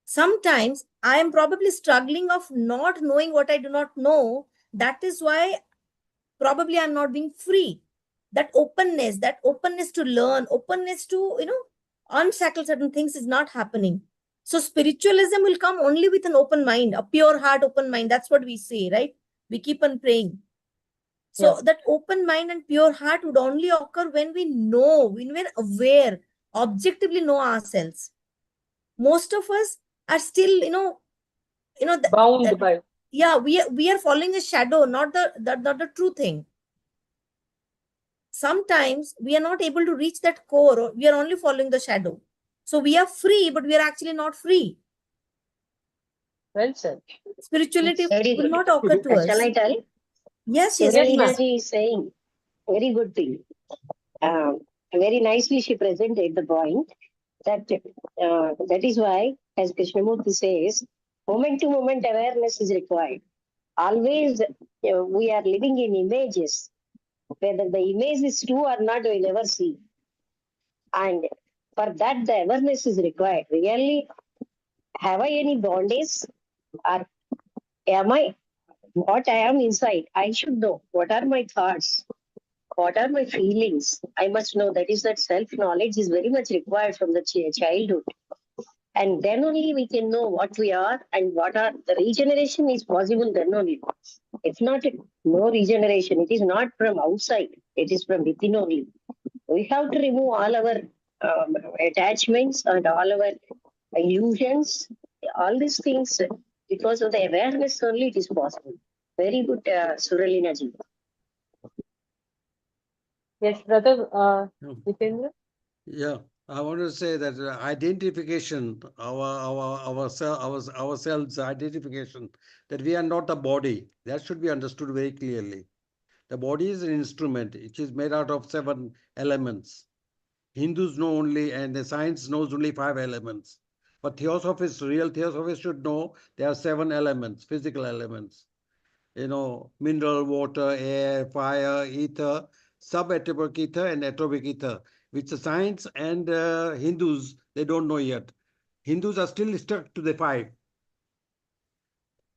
Sometimes I am probably struggling of not knowing what I do not know. That is why probably I'm not being free. That openness to learn, openness to, unshackle certain things is not happening. So spiritualism will come only with an open mind, a pure heart, open mind. That's what we say, right? We keep on praying. So that open mind and pure heart would only occur when we know, when we're aware, objectively know ourselves. Most of us are still, Bound by. Yeah, we are following a shadow, not the true thing. Sometimes we are not able to reach that core, or we are only following the shadow. So we are free, but we are actually not free. Well said. Spirituality Very will good. not occur to us. Shall I tell? Yes, Suvralina please. ji is saying very good thing. Very nicely she presented the point that is why, as Krishnamurti says, moment to moment awareness is required. Always we are living in images. Whether the image is true or not, we never see. And for that, the awareness is required. Really, have I any bondage? Or am I what I am inside? I should know. What are my thoughts? What are my feelings? I must know. That self-knowledge is very much required from the childhood. And then only we can know what we are and what are the regeneration is possible then only. If not, no regeneration. It is not from outside. It is from within only. We have to remove all our attachments and all our illusions, all these things. Because of the awareness only it is possible. Very good, Suvralina ji. Yes, brother Yeah. Jitendra. Yeah, I want to say that identification, ourselves identification, that we are not a body, that should be understood very clearly. The body is an instrument. It is made out of 7 elements. Hindus know only, and the science knows only 5 elements. But theosophists, real theosophists should know there are 7 elements, physical elements. Mineral, water, air, fire, ether, subatomic ether, and atomic ether, which the science and Hindus, they don't know yet. Hindus are still stuck to the 5.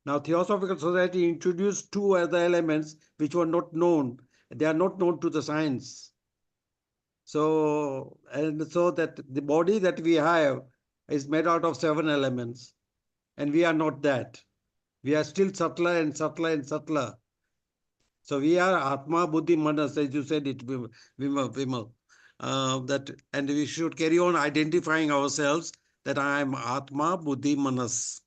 Now, Theosophical Society introduced 2 other elements which were not known. They are not known to the science. So that the body that we have is made out of 7 elements, and we are not that. We are still subtler and subtler and subtler. So we are Atma, Buddhi, Manas, as you said it, Vimal. And we should carry on identifying ourselves that I am Atma, Buddhi, Manas,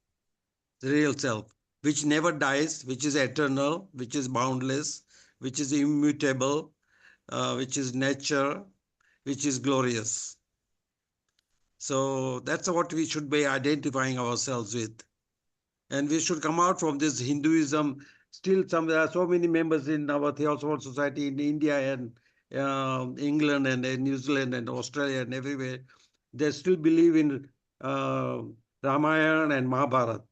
the real self, which never dies, which is eternal, which is boundless, which is immutable, which is nature, which is glorious. So that's what we should be identifying ourselves with. And we should come out from this Hinduism still there are so many members in our Theosophical Society in India and England and New Zealand and Australia and everywhere. They still believe in Ramayana and Mahabharata,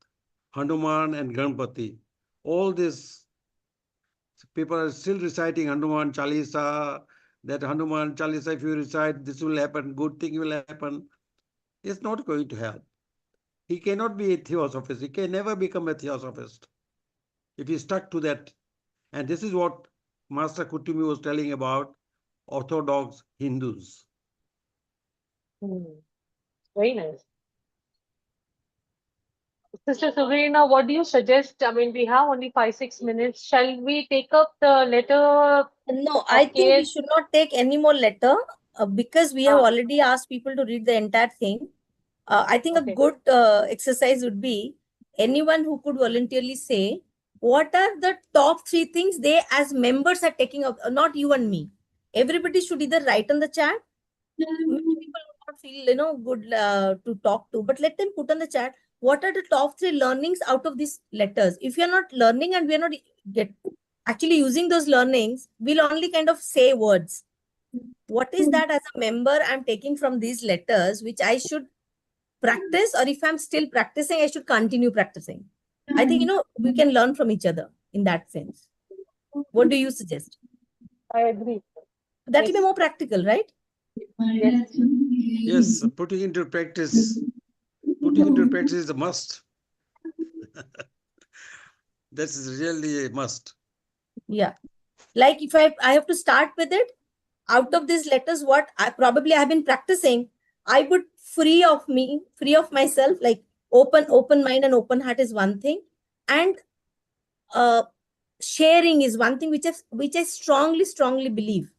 Hanuman and Ganpati. All these people are still reciting Hanuman Chalisa, that Hanuman Chalisa, if you recite, this will happen, good thing will happen. It's not going to help. He cannot be a theosophist. He can never become a theosophist if he stuck to that. And this is what Master Kutumi was telling about Orthodox Hindus. Very nice. Sister Suvralina, what do you suggest? I mean, we have only 5-6 minutes. Shall we take up the letter? No, I think we should not take any more letter because we have already asked people to read the entire thing. I think a good exercise would be anyone who could voluntarily say what are the top 3 things they as members are taking up, not you and me. Everybody should either write on the chat. Many people would not feel, good to talk to, but let them put on the chat what are the top 3 learnings out of these letters. If you're not learning and we're not actually using those learnings, we'll only kind of say words. What is that as a member I'm taking from these letters, which I should practice, or if I'm still practicing, I should continue practicing. I think, we can learn from each other in that sense. What do you suggest? I agree. That will be more practical, right? Yes, putting into practice is a must. That's really a must. Yeah. Like if I have to start with it, out of these letters, what I have been practicing, I would free of myself, like open mind and open heart is one thing. And sharing is one thing which I strongly believe.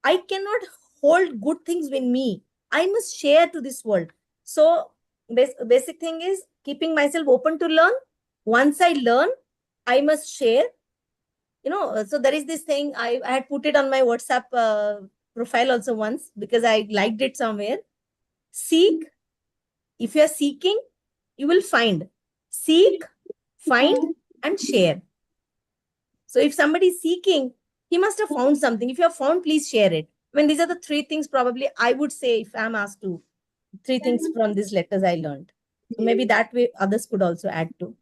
I cannot hold good things with me. I must share to this world. So basic thing is keeping myself open to learn. Once I learn, I must share. So there is this thing, I had put it on my WhatsApp profile also once because I liked it somewhere. Seek. If you are seeking, you will find. Seek, find, and share. So if somebody is seeking, he must have found something. If you have found, please share it. I mean, these are the 3 things probably I would say if I'm asked to. 3 things from these letters I learned. So maybe that way others could also add to.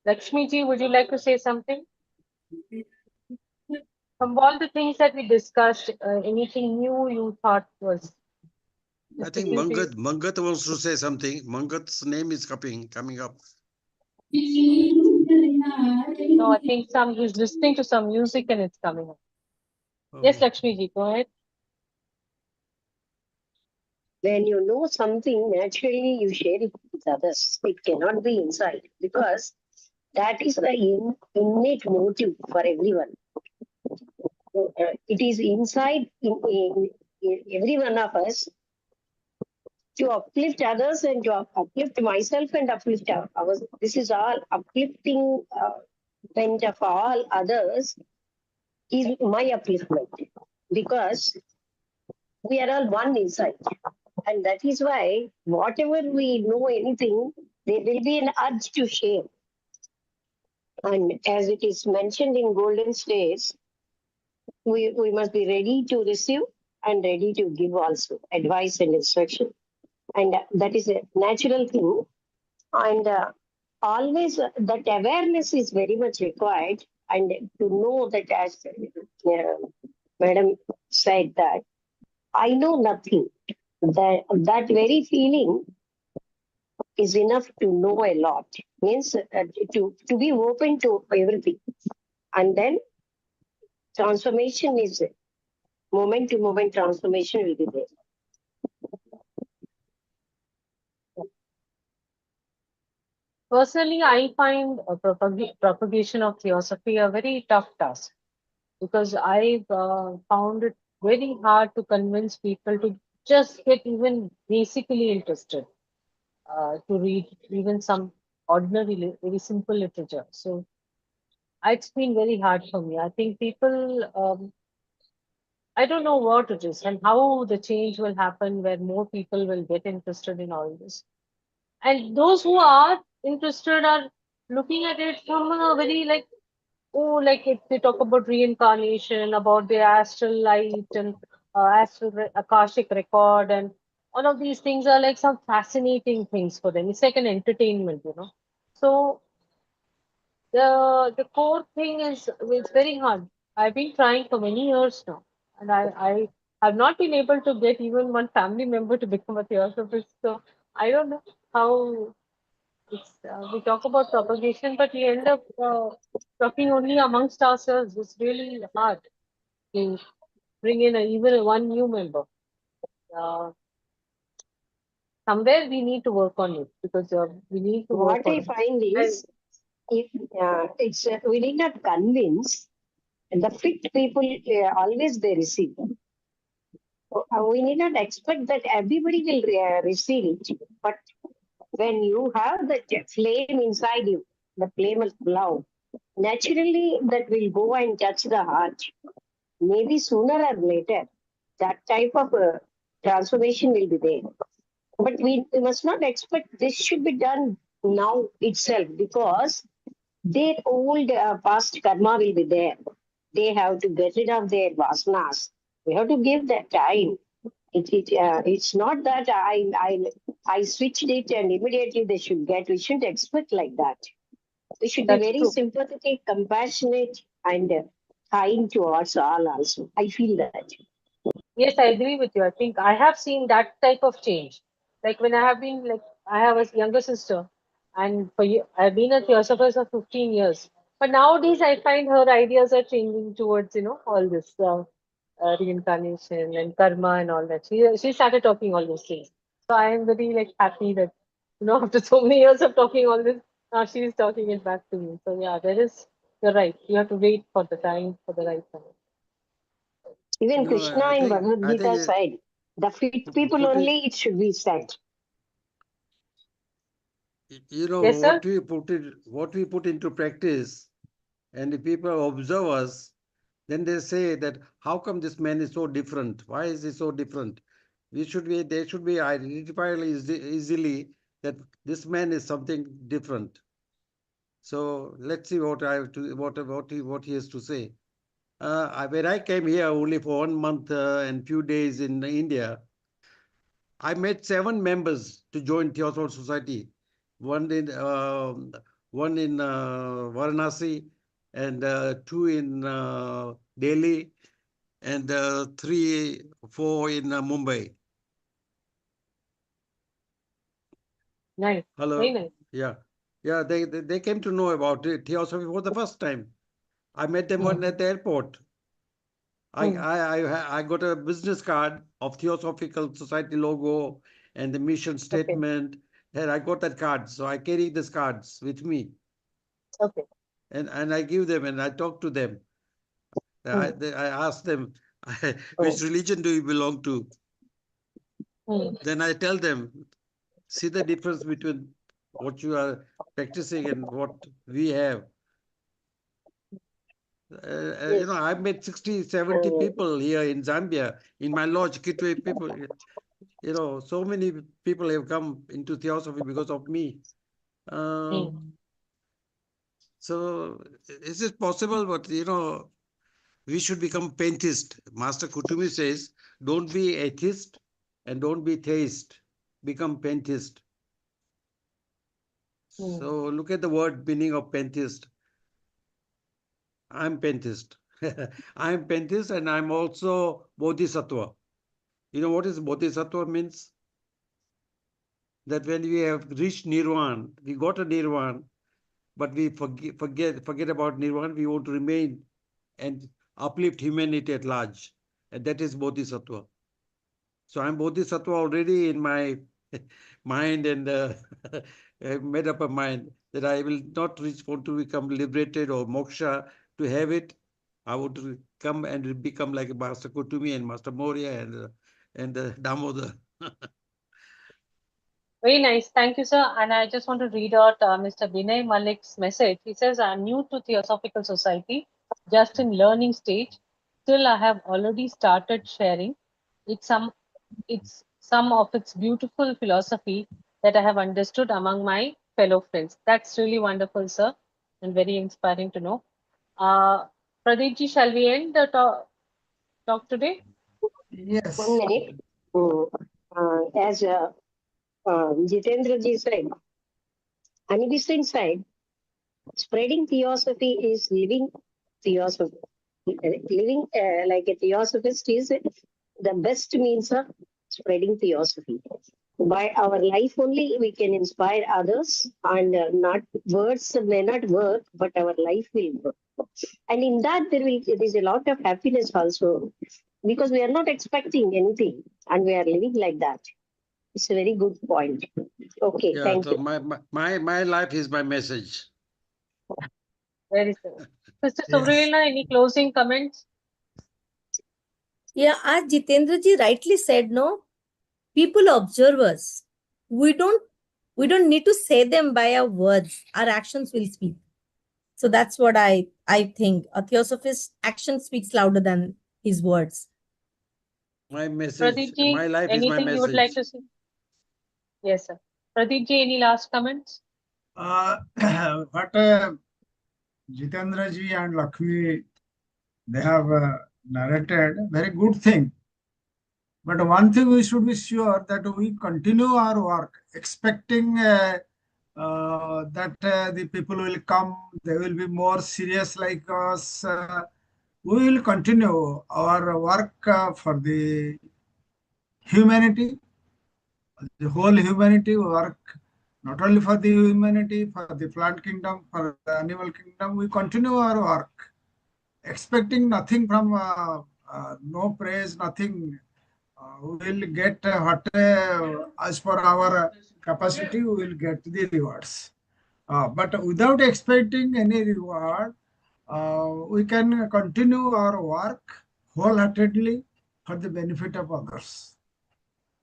Lakshmi ji, would you like to say something? From all the things that we discussed, anything new you thought was? I think Mangat wants to say something. Mangat's name is coming up. No, I think he's listening to some music and it's coming up. Yes, Lakshmi ji, go ahead. When you know something, naturally you share it with others. It cannot be inside because that is the innate motive for everyone. It is inside in every one of us to uplift others and to uplift myself and uplift ours. This is all uplifting bent of all others is my upliftment because we are all one inside. And that is why whatever we know anything, there will be an urge to share. And as it is mentioned in Golden States, we must be ready to receive and ready to give also advice and instruction. And that is a natural thing. And always that awareness is very much required. And to know that, as Madam said, that I know nothing. That very feeling is enough to know a lot. Means to be open to everything. And then transformation is moment to moment transformation will be there. Personally, I find propagation of theosophy a very tough task because I've found it very hard to convince people to just get even basically interested to read even some ordinary, very simple literature. So it's been very hard for me. I think people, I don't know what it is and how the change will happen where more people will get interested in all this. And those who are interested are looking at it from a very like, oh, like if they talk about reincarnation, about the astral light and Akashic record, and all of these things are like some fascinating things for them. It's like an entertainment, you know. So the core thing is it's very hard. I've been trying for many years now, and I have not been able to get even one family member to become a theosophist. So I don't know how we talk about propagation, but we end up talking only amongst ourselves. It's really hard to bring in even one new member. Uh, Somewhere we need to work on it because we need to work What I on find it. is, if it's we need not convince the fit people, always they receive. We need not expect that everybody will receive it, but when you have that flame inside you, the flame of love, naturally that will go and touch the heart. Maybe sooner or later, that type of transformation will be there. But we must not expect this should be done now itself, because their old past karma will be there. They have to get rid of their vasanas. We have to give that time. It's not that I switched it and immediately they should get. We shouldn't expect like that. We should be That's very true. sympathetic, compassionate, and kind towards all. Also, I feel that. Yes, I agree with you. I think I have seen that type of change. Like when I have been like I have a younger sister, and I've been a theosophist for 15 years. But nowadays, I find her ideas are changing towards all this reincarnation and karma and all that. She started talking all those things. So I am very like happy that after so many years of talking all this, now she is talking it back to me. So yeah, there is. You're right. You have to wait for the time for the right time. Even No, Krishna in Bhagavad I think Gita said, the fit people put it, only it should be set. Yes, sir. what we put into practice, and if people observe us, then they say that how come this man is so different? Why is he so different? They should be identified easily that this man is something different. So let's see what I have to what he has to say. When I came here only for 1 month and few days in India, I met 7 members to join Theosophical Society. One in uh, one in Varanasi, and two in Delhi, and four in Mumbai. Nice. Very Hello, nice. yeah, yeah. They came to know about it, Theosophy for the first time. I met them Hmm. at the airport. Hmm. I got a business card of Theosophical Society logo and the mission Okay. statement. And I got that card, so I carry these cards with me, Okay. and I give them and I talk to them. Hmm. I ask them, Oh. which religion do you belong to? Hmm. Then I tell them, see the difference between what you are practicing and what we have. Yes. I met 60, 70 Uh, people here in Zambia, in my lodge, Kitwe people. So many people have come into Theosophy because of me. Hmm. So is it possible? But we should become pantheist. Master Kutumi says, don't be atheist and don't be theist. Become pantheist. Hmm. So look at the word meaning of pantheist. I'm pantheist. I'm pantheist and I'm also bodhisattva. You know what is bodhisattva means? That when we have reached nirvana, we got a nirvana, but we forget about nirvana. We want to remain and uplift humanity at large, and that is bodhisattva. So I'm bodhisattva already in my mind, and I've made up a mind that I will not want to become liberated or moksha to have it. I want to come and become like Master Kutumi and Master Moria and Damodar. Very nice. Thank you, sir. And I just want to read out Mr. Vinay Malik's message. He says, I'm new to Theosophical Society, just in learning stage. still I have already started sharing. It's some of its beautiful philosophy that I have understood among my fellow friends. That's really wonderful, sir, and very inspiring to know. Pradeep ji, shall we end the talk today? Yes. 1 minute. Mm, as Jitendra ji said, Anibistin said, spreading theosophy is living theosophy. Living like a theosophist is the best means of spreading theosophy. By our life only, we can inspire others, and not words may not work, but our life will work. And in that, there is a lot of happiness also, because we are not expecting anything, and we are living like that. It's a very good point. Okay, Yeah, thank so you. my life is my message. Very good. Sister Yes. Suvralina, any closing comments? Yeah, as Jitendra ji rightly said, no, people observe us. We don't need to say them by our words. Our actions will speak. So that's what I think. A theosophist's action speaks louder than his words. My message, Pradeep ji, my life is my anything you would like message. to say? Yes, sir. Pradeep ji, any last comments? What Jitendra ji and Lakshmi, they have narrated very good thing. But one thing we should be sure that we continue our work, expecting that the people will come, they will be more serious like us. We will continue our work for the humanity, the whole humanity work, not only for the humanity, for the plant kingdom, for the animal kingdom. We continue our work, expecting nothing from no praise, nothing. We will get what as per our capacity, we will get the rewards. But without expecting any reward, we can continue our work wholeheartedly for the benefit of others.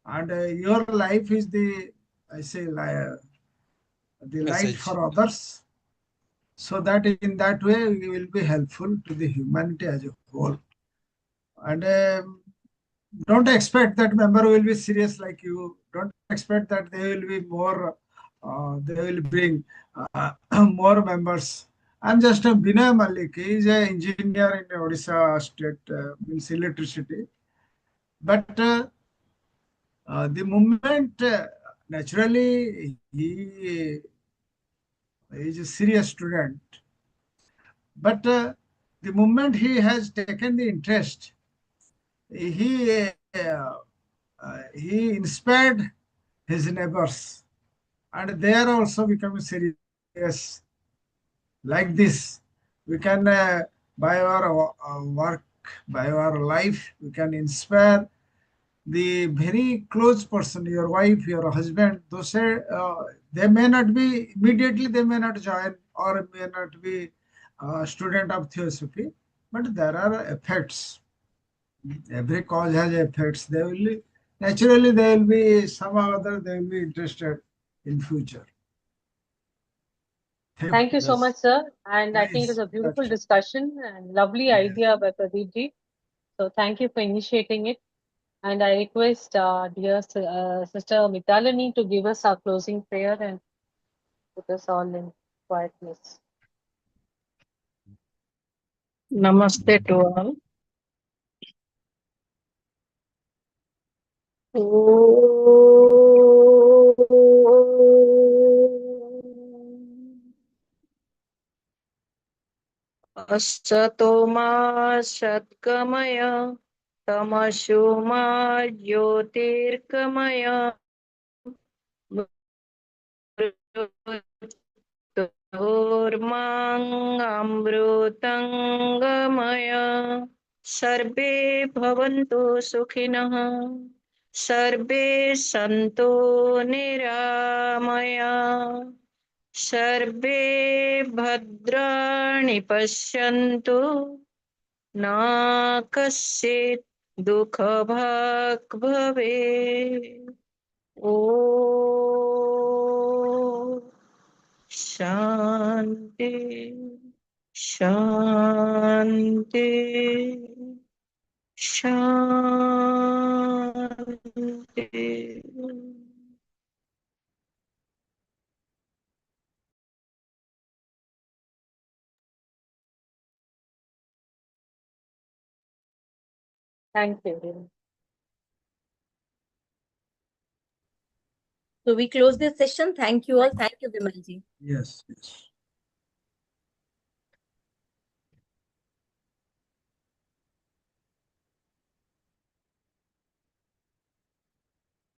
And your life is the, I say, the light Message. for others, so that in that way we will be helpful to the humanity as a whole. And don't expect that member will be serious like you. Don't expect that they will be more, they will bring more members. I'm just a Binay Malik. He is an engineer in Odisha state, means electricity. But the moment, naturally, he is a serious student. But the moment he has taken the interest, he inspired his neighbors, and they are also becoming serious. Like this, we can, by our work, by our life, we can inspire the very close person, your wife, your husband. Those they may not be immediately, they may not join or may not be a student of theosophy, but there are effects. Every cause has effects. They will naturally, they will be somehow or other, they will be interested in future. Thank Thank you so much, Yes. sir. And I think it was Please. a beautiful discussion and lovely Yes. idea by Pradeep ji. So thank you for initiating it. And I request dear Sister Mitalani to give us our closing prayer and put us all in quietness. Namaste to all. Asato ma satkamaya tamasho ma jyotirkamaya mrutyurmang amrutangamaya sarve bhavantu sukhinah सर्वे सन्तो निरामया सर्वे भद्राणि पश्यन्तु मा कश्चित् दुःखभाग् भवेत् ॐ शान्ति शान्ति Shanti. Thank you. So we close this session. Thank you all. Thank you, Vimalji. Yes, yes.